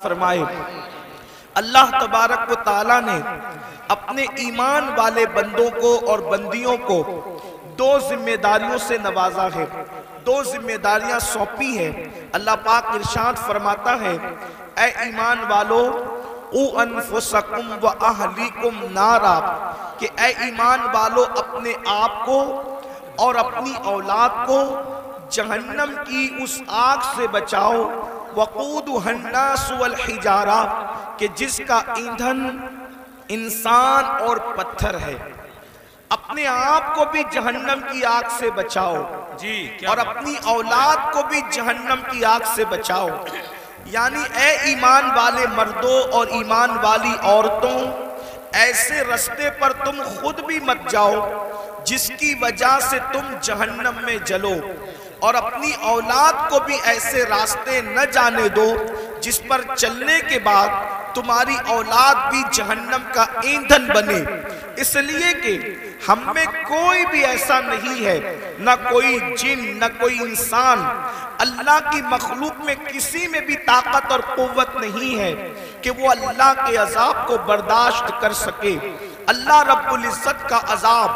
فرمائے۔ اللہ تبارک و تعالیٰ نے اپنے ایمان والے بندوں کو اور بندیوں کو دو ذمہ داریوں سے نوازا ہے، دو ذمہ داریاں سونپی ہیں۔ اللہ پاک ارشاد فرماتا ہے، اے ایمان والو او انفسکم و اہلیکم نارا، کہ اے ایمان والو اپنے آپ کو اور اپنی اولاد کو جہنم کی اس آگ سے بچاؤ، وقودھا الناس والحجارہ، کہ جس کا ایندھن انسان اور پتھر ہے۔ اپنے آپ کو بھی جہنم کی آگ سے بچاؤ اور اپنی اولاد کو بھی جہنم کی آگ سے بچاؤ۔ یعنی اے ایمان والے مردوں اور ایمان والی عورتوں، ایسے رستے پر تم خود بھی مت جاؤ جس کی وجہ سے تم جہنم میں جلو، اور اپنی اولاد کو بھی ایسے راستے نہ جانے دو جس پر چلنے کے بعد تمہاری اولاد بھی جہنم کا ایندھن بنے۔ اس لیے کہ ہم میں کوئی بھی ایسا نہیں ہے، نہ کوئی جن نہ کوئی انسان، اللہ کی مخلوق میں کسی میں بھی طاقت اور قوت نہیں ہے کہ وہ اللہ کے عذاب کو برداشت کر سکے۔ اللہ رب العزت کا عذاب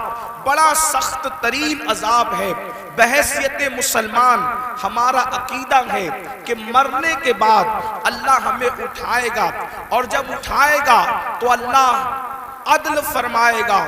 بڑا سخت ترین عذاب ہے۔ بحیثیت مسلمان ہمارا عقیدہ ہے کہ مرنے کے بعد اللہ ہمیں اٹھائے گا، اور جب اٹھائے گا تو اللہ عدل فرمائے گا،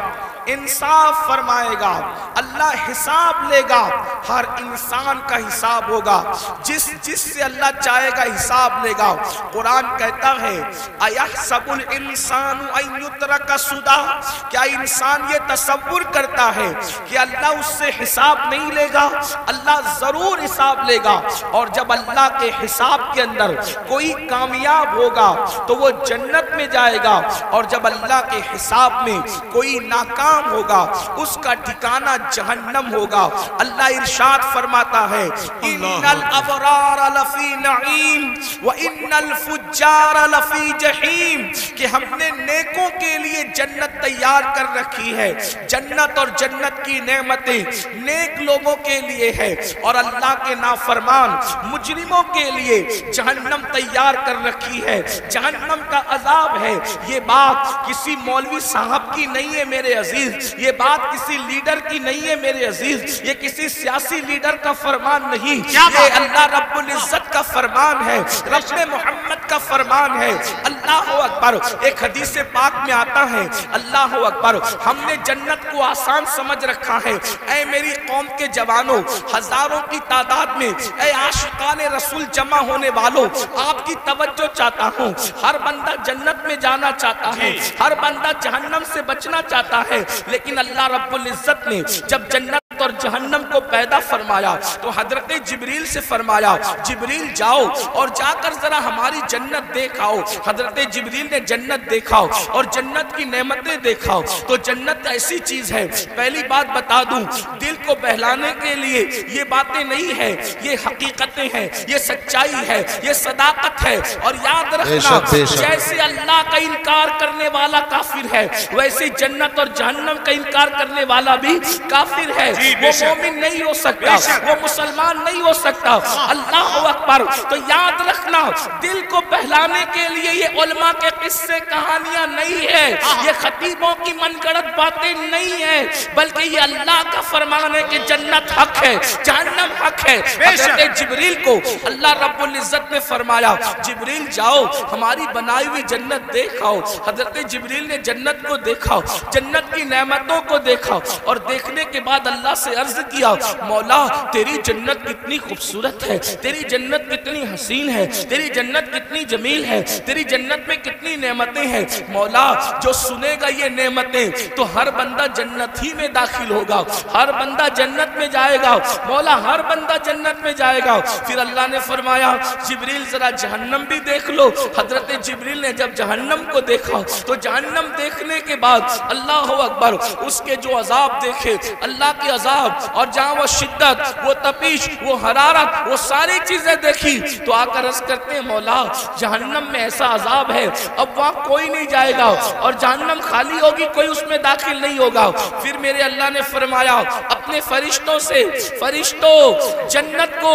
انصاف فرمائے گا، اللہ حساب لے گا، ہر انسان کا حساب ہوگا، جس سے اللہ چاہے گا حساب لے گا۔ قرآن کہتا ہے اَيَحْسَبُ الْإِنسَانُ أَن يُتْرَكَ سُدًى، کیا انسان یہ تصور کرتا ہے کہ اللہ اس سے حساب نہیں لے گا؟ اللہ ضرور حساب لے گا، اور جب اللہ کے حساب کے اندر کوئی کامیاب ہوگا تو وہ جنت میں جائے گا، اور جب اللہ کے حساب میں کوئی ناکام ہوگا اس کا ٹھکانہ جہنم ہوگا۔ اللہ ارشاد فرماتا ہے ان الابرار لفی نعیم وان الفجار لفی جحیم، کہ ہم نے نیکوں کے لیے جنت تیار کر رکھی ہے، جنت اور جنت کی نعمتیں نیک لوگوں کے لیے ہے، اور اللہ کے نافرمان مجرموں کے لیے جہنم تیار کر رکھی ہے، جہنم کا عذاب ہے۔ یہ بات کسی مولوی صاحب کی نہیں ہے میرے عزیز، یہ بات کسی لیڈر کی نہیں ہے میرے عزیز، یہ کسی سیاسی لیڈر کا فرمان نہیں، یہ اللہ رب العزت کا فرمان ہے، رب محمد کا فرمان ہے۔ اللہ اکبر۔ ایک حدیث پاک میں آتا ہے اللہ اکبر، ہم نے جنت کو آسان سمجھ رکھا ہے۔ اے میری قوم کے جوانوں، ہزاروں کی تعداد میں اے عاشقان رسول جمع ہونے والوں، آپ کی توجہ چاہتا ہوں۔ ہر بندہ جنت میں جانا چاہتا ہے، ہر بندہ جہنم سے بچنا چاہتا ہے، لیکن اللہ رب العزت نے جب جنت اور جہنم کو پیدا فرمایا تو حضرت جبریل سے فرمایا جبریل جاؤ اور جا کر ذرا ہماری جنت دیکھاؤ۔ حضرت جبریل نے جنت دیکھاؤ اور جنت کی نعمتیں دیکھاؤ، تو جنت ایسی چیز ہے، پہلی بات بتا دوں، دل کو بہلانے کے لیے یہ باتیں نہیں ہے، یہ حقیقتیں ہیں، یہ سچائی ہے، یہ صداقت ہے۔ اور یاد رکھنا، جیسے اللہ کا انکار کرنے والا کافر ہے، ویسے جنت اور جہنم کا انکار کرنے والا بھی کافر ہے۔ وہ مومن نہیں ہو سکتا، وہ مسلمان نہیں ہو سکتا۔ اللہ اکبر۔ تو یاد رکھنا، دل کو بہلانے کے لیے یہ علماء کے قصے کہانیاں نہیں ہے، یہ خطیبوں کی من گڑت باتیں نہیں ہیں، بلکہ یہ اللہ کا فرمان ہے کہ جنت حق ہے، جہنم حق ہے۔ حضرت جبریل کو اللہ رب العزت نے فرمایا جبریل جاؤ ہماری بنائی ہوئی جنت دیکھاؤ۔ حضرت جبریل نے جنت کو دیکھا، جنت کی نعمتوں کو دیکھا، اور دیکھنے کے بعد اللہ سے عرض کیا مولا تیری جنت کتنی خوبصورت ہے، تیری جنت کتنی حسین ہے، تیری جنت کتنی جمیل ہے، تیری جنت میں کتنی نعمتیں ہیں۔ مولا جو سنے گا یہ نعمتیں تو ہر بندہ جنت ہی میں داخل ہوگا، ہر بندہ جنت میں جائے گا، مولا ہر بندہ جنت میں جائے گا۔ پھر اللہ نے فرمایا جبریل ذرا جہنم بھی دیکھ لو۔ حضرت جبریل نے جب جہنم کو دیکھا تو جہنم دیکھنے کے بعد اللہ اکبر اس کے جو عذاب دیکھے، اللہ کے عذاب، اور جہاں وہ شدت، وہ تپیش، وہ حرارت، وہ ساری چیزیں دیکھی تو آ کر عرض کرتے ہیں مولا جہنم میں ایسا عذاب ہے اب وہاں کوئی نہیں جائے گا، اور جہنم خالی ہوگی، کوئی اس میں داخل نہیں ہوگا۔ پھر میرے اللہ نے فرمایا اپنے فرشتوں سے، فرشتوں جنت کو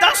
10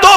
2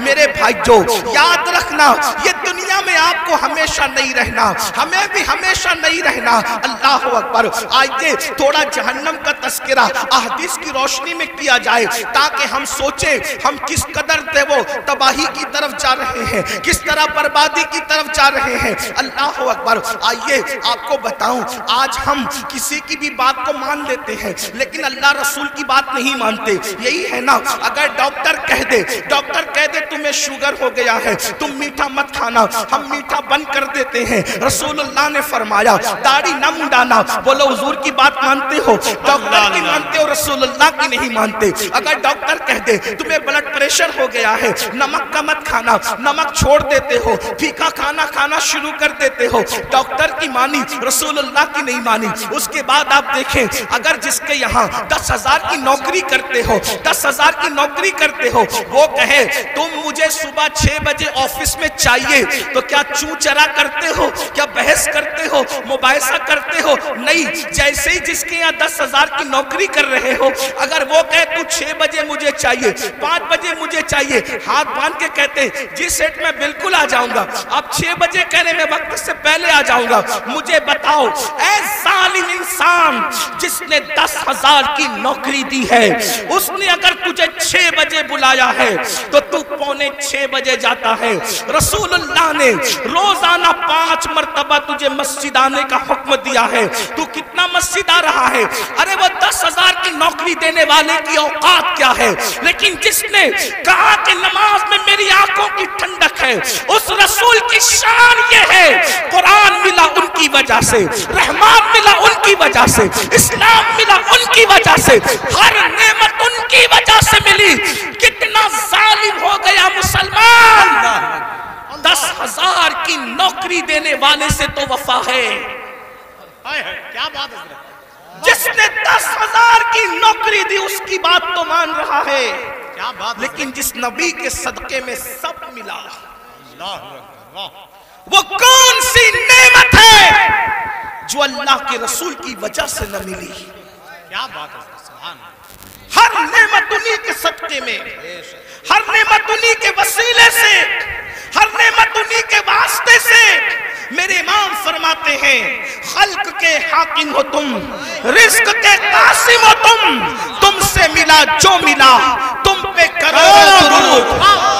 میرے بھائیو یاد رکھنا یہ دنیا میں آپ کو ہمیشہ نہیں رہنا، ہمیں بھی ہمیشہ نہیں رہنا۔ اللہ اکبر۔ آئیے تھوڑا جہنم کا تذکرہ احادیث کی روشنی میں کیا جائے تاکہ ہم سوچیں ہم کس قدر وہ تباہی کی طرف جا رہے ہیں، کس طرح بربادی کی طرف جا رہے ہیں۔ اللہ اکبر۔ آئیے آپ کو بتاؤں، آج ہم کسی کی بھی بات کو مان لیتے ہیں لیکن اللہ رسول کی بات نہیں مانتے۔ یہی ہے نا، اگر ڈاکٹر کہہ دے تمہیں شوگر ہو گیا ہے، تم میٹھا مت کھانا، ہم میٹھا بند کر دیتے ہیں۔ رسول اللہ نے فرمایا داڑھی نہ منڈانا۔ بولو حضور کی بات مانتے ہو؟ ڈاکٹر کی مانتے ہو، رسول اللہ کی نہیں مانتے۔ اگر ڈاکٹر کہہ دے تمہیں بلڈ پریشر ہو گیا ہے، نمک کا مت کھانا، نمک چھوڑ دیتے ہو، پھیکا کھانا کھانا شروع کر دیتے ہو۔ ڈاکٹر کی مانی، رسول اللہ کی نہیں مانی۔ اس کے بعد آپ دیکھیں اگر جس کے یہاں 10,000 کی نوکری کرتے ہو، 10,000 کی نوکری کرتے ہو، وہ کہے تم مجھے صبح 6 بجے آفس میں چاہیے، تو کیا چوں چرا کرتے ہو؟ کیا بحث کرتے ہو؟ مباحثہ کرتے ہو؟ نہیں۔ جیسے ہی جس کے یہاں 10,000 کی نوکری کر رہے ہو، اگر وہ کہے تو 6 بجے مجھے چاہیے، 5 بجے مجھے چاہیے، ہاتھ باندھ کے کہتے جی سیٹ میں بالکل آ جاؤں گا، آپ 6 بجے کہنے میں وقت سے پہلے آ جاؤں گا۔ مجھے بتاؤ اے ظالم انسان، جس نے 10,000 کی نوکری دی ہے، اس نے اگر تجھے 6 بجے بلایا ہے تو تو 5:45 بجے جاتا ہے۔ رسول اللہ نے روزانہ 5 مرتبہ تجھے مسجد آنے کا حکم دیا ہے، تو کتنا مسجد آ رہا ہے؟ ارے وہ 10,000 کی نوکری دینے والے کی اوقات کیا ہے؟ لیکن جس نے کہا کہ نماز میں میری آنکھوں کی ٹھنڈک ہے، اس رسول کی شان یہ ہے، قرآن ملا ان کی وجہ سے، رحمان ملا ان کی وجہ سے، اسلام ملا ان کی وجہ سے، ہر نعمت ان کی وجہ سے ملی۔ کتنا ظالم ہو گیا مسلمان! 10,000 کی نوکری دینے والے سے تو وفا ہے۔ کیا بات ہے! جس نے 10,000 کی نوکری دی اس کی بات تو مان رہا ہے، کیا بات! لیکن جس نبی کے صدقے میں سب ملا، وہ کون سی نعمت ہے جو اللہ کے رسول کی وجہ سے نہ ملی؟ کیا بات ہے! سبحان اللہ! ہر نعمت انہی کے صدقے میں، ہر نعمت انہی کے وسیلے سے، ہر نعمت انہی کے واسطے سے۔ میرے امام فرماتے ہیں خلق کے حاکم ہو تم، رزق کے قاسم ہو تم سے ملا جو ملا، تم پہ کروڑوں درود،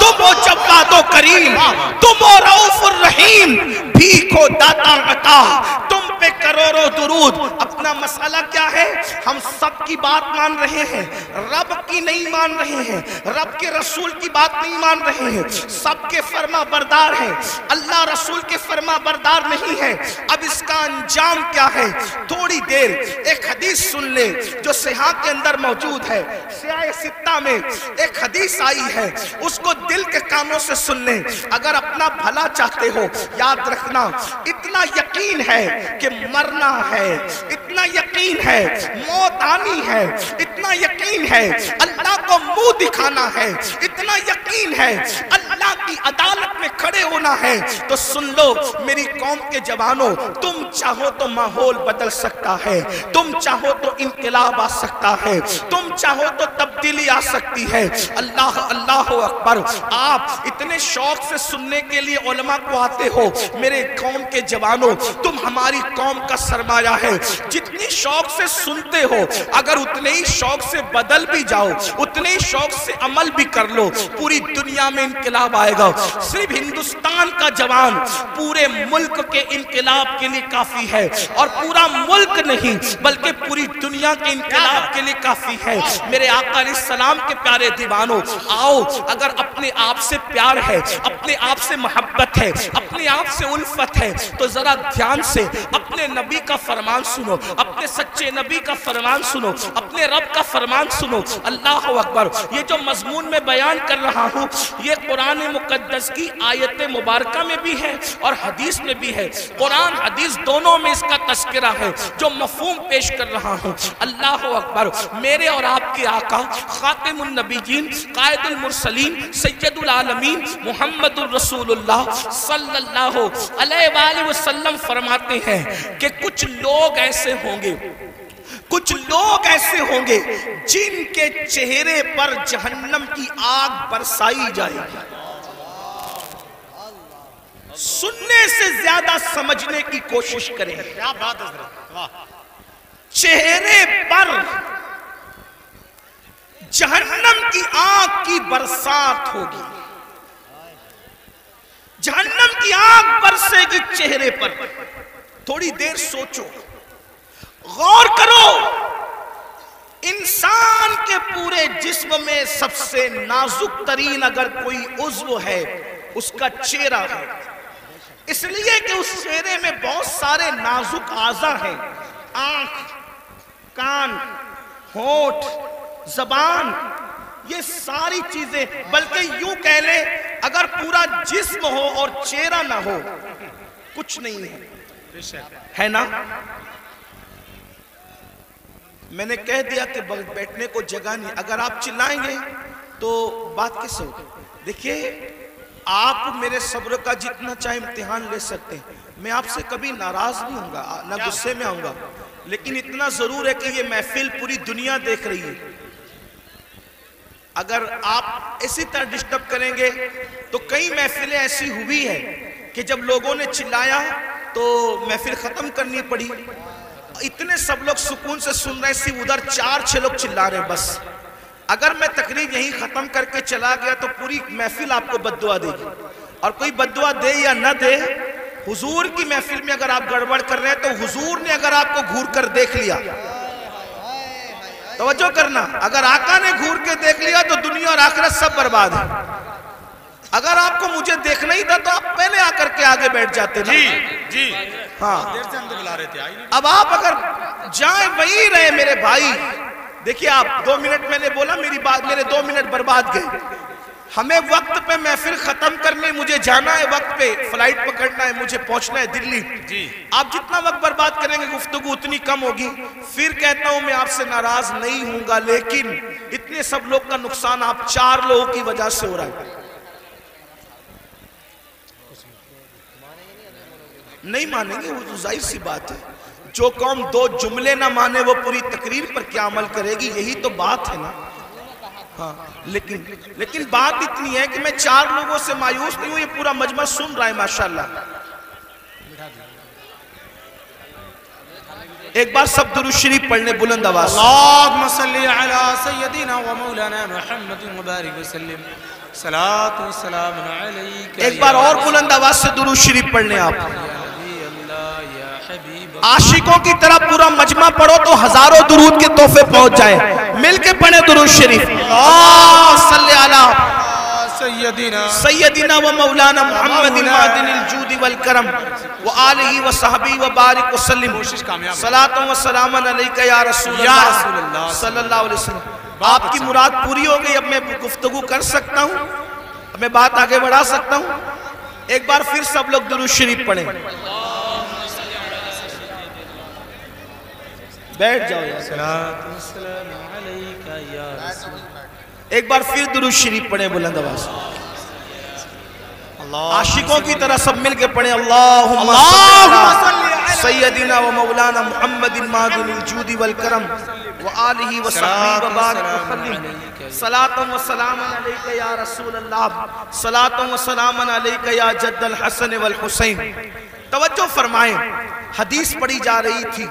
تم ہو جواد و کریم، تم ہو رؤوف الرحیم، بھیک ہو داتا عطا، تم پہ کروڑوں درود۔ اپنا مسئلہ کیا ہے؟ ہم سب کی بات مان رہے ہیں، رب کی نہیں مان رہے ہیں، رب کے رسول کی بات نہیں مان رہے ہیں، سب کے فرما بردار ہیں، اللہ رسول کے فرما بردار نہیں ہے۔ اب اس کا انجام کیا ہے؟ تھوڑی دیر ایک حدیث سن لے جو صحیح کے اندر موجود ہے، صحیح ستہ میں ایک حدیث آئی ہے، اس کو دل کے کانوں سے سن لیں۔ اگر اپنا بھلا چاہتے ہو، یاد رکھنا اتنا یقین ہے کہ مرنا ہے، اتنا یقین ہے موت آنی ہے، اتنا یقین ہے اللہ کو منہ دکھانا ہے، اتنا یقین ہے اللہ کی عدالت میں کھڑے ہونا ہے، تو سن لو میری قوم کے جوانوں، تم چاہو تو ماحول بدل سکتا ہے، تم چاہو تو انقلاب آ سکتا ہے، تم چاہو تو تبدیلی آ سکتی ہے۔ اللہ اللہ اکبر۔ آپ اتنے شوق سے سننے کے لیے علماء کو آتے ہو، میرے قوم کے جوانوں تم ہماری قوم کا سرمایہ ہے، جتنی شوق سے سنتے ہو اگر اتنے ہی شوق سے بدل بھی جاؤ، اتنے ہی شوق سے عمل بھی کر لو، پوری دنیا میں انقلاب آئے گا۔ صرف ہندوستان کا جوان پورے ملک کے انقلاب کے لیے کافی ہے، اور پورا ملک نہیں بلکہ پوری دنیا کے انقلاب کے لیے کافی ہے۔ میرے آقا علیہ السلام کے پیارے دیوانوں، آؤ اگر اپنے آپ سے پیار ہے، اپنے آپ سے محبت ہے، اپنے آپ سے الفت ہے، تو ذرا دھیان سے اپنے نبی کا فرمان سنو، اپنے سچے نبی کا فرمان سنو، اپنے رب کا فرمان سنو۔ اللہ اکبر۔ یہ جو مضمون میں بیان کر رہا ہوں یہ قرآن مقدس کی آیت مبارکہ میں بھی ہے اور حدیث میں بھی ہے، قرآن حدیث دونوں میں اس کا تذکرہ ہے جو مفہوم پیش کر رہا ہوں۔ اللہ اکبر۔ میرے اور آپ کے آقا خاتم النبیین، قائد المرسلین، سید العالمین محمد الرسول اللہ صلی اللہ علیہ وآلہ وسلم فرماتے ہیں کہ کچھ لوگ ایسے ہوں گے کچھ لوگ ایسے ہوں گے جن کے چہرے پر جہنم کی آگ برسائی جائے گی. سننے سے زیادہ سمجھنے کی کوشش کریں. کیا بات ہے حضرت, واہ. چہرے پر جہنم کی آگ کی برسات ہوگی. جہنم کی آگ برسے گی چہرے پر. تھوڑی دیر سوچو, غور کرو. انسان کے پورے جسم میں سب سے نازک ترین اگر کوئی عضو ہے اس کا چہرہ ہے, اس لیے کہ اس چہرے میں بہت سارے نازک اعضاء ہیں. آنکھ, کان, ہونٹ, زبان, یہ ساری چیزیں, بلکہ یوں کہہ لیں اگر پورا جسم ہو اور چہرہ نہ ہو کچھ نہیں ہے نا. میں نے کہہ دیا کہ بیٹھنے کو جگہ نہیں. اگر آپ چلائیں گے تو بات کیسے ہوگی؟ دیکھیے, آپ میرے صبر کا جتنا چاہے امتحان لے سکتے ہیں. میں آپ سے کبھی ناراض نہیں ہوں گا, نہ غصے میں آؤں گا, لیکن اتنا ضرور ہے کہ یہ محفل پوری دنیا دیکھ رہی ہے. اگر آپ اسی طرح ڈسٹرب کریں گے تو کئی محفلیں ایسی ہوئی ہیں کہ جب لوگوں نے چلایا تو محفل ختم کرنی پڑی. اتنے سب لوگ سکون سے سن رہے ہیں, صرف ادھر 4-6 لوگ چلا رہے ہیں بس. اگر میں تقریر یہیں ختم کر کے چلا گیا تو پوری محفل آپ کو بددعا دے گی. اور کوئی بددعا دے یا نہ دے, حضور کی محفل میں اگر آپ گڑبڑ کر رہے ہیں تو حضور نے اگر آپ کو گھور کر دیکھ لیا, توجہ کرنا, اگر آقا نے گھور کے دیکھ لیا تو دنیا اور آخرت سب برباد ہے. اگر آپ کو مجھے دیکھنا ہی تھا تو آپ پہلے آ کر کے آگے بیٹھ جاتے نا. جی ہاں, دیر سے ہم تو بلا رہے تھے. اب آپ اگر جائیں وہیں رہے میرے بھائی. دیکھیے آپ 2 منٹ میں نے بولا, میری بات, میرے 2 منٹ برباد گئے. ہمیں وقت پہ محفل ختم کرنے, مجھے جانا ہے وقت پہ, فلائٹ پکڑنا ہے, مجھے پہنچنا ہے دلی. آپ جتنا وقت برباد کریں گے گفتگو اتنی کم ہوگی. پھر کہتا ہوں میں آپ سے ناراض نہیں ہوں گا, لیکن اتنے سب لوگ کا نقصان آپ 4 لوگوں کی وجہ سے ہو رہا ہے. نہیں مانیں گے, وہ تو ظاہر سی بات ہے. جو قوم 2 جملے نہ مانے وہ پوری تقریر پر کیا عمل کرے گی, یہی تو بات ہے نا. ہاں, لیکن بات اتنی ہے کہ میں 4 لوگوں سے مایوس نہیں ہوں, یہ پورا مجمع سن رہا ہے ماشاءاللہ. ایک بار سب درود شریف پڑھنے بلند آواز. اللہم صلی علی سیدنا و مولانا محمد مبارک وسلم. صلاۃ و سلام علیک. ایک بار اور بلند آواز سے درود شریف پڑھنے آپ. عاشقوں کی طرح پورا مجمع پڑھو تو ہزاروں درود کے تحفے پہنچ جائیں. مل کے پڑھیں درود شریف. اللہم صلی علی سیدنا و مولانا محمد معدن الجود والکرم و آلہ و صحبہ و بارک وسلم. صلاۃ و سلام علیک یا رسول اللہ صلی اللہ علیہ وسلم. آپ کی مراد پوری ہو گئی. اب میں گفتگو کر سکتا ہوں, اب میں بات آگے بڑھا سکتا ہوں. ایک بار پھر سب لوگ درود شریف پڑھیں. بیٹھ جاؤ. ایک بار پھر درود شریف پڑھیں بلند آواز. عاشقوں کی طرح سب مل کے پڑھیں. اللہم صلی سیدنا و مولانا محمد معدن الجود والکرم و آلہ و صحبہ و بارک وسلم. صلاۃ و سلام علیک یا رسول اللہ. صلاۃ و سلام علیک یا جد الحسن والحسین. توجہ فرمائیں, حدیث پڑھی جا رہی تھی.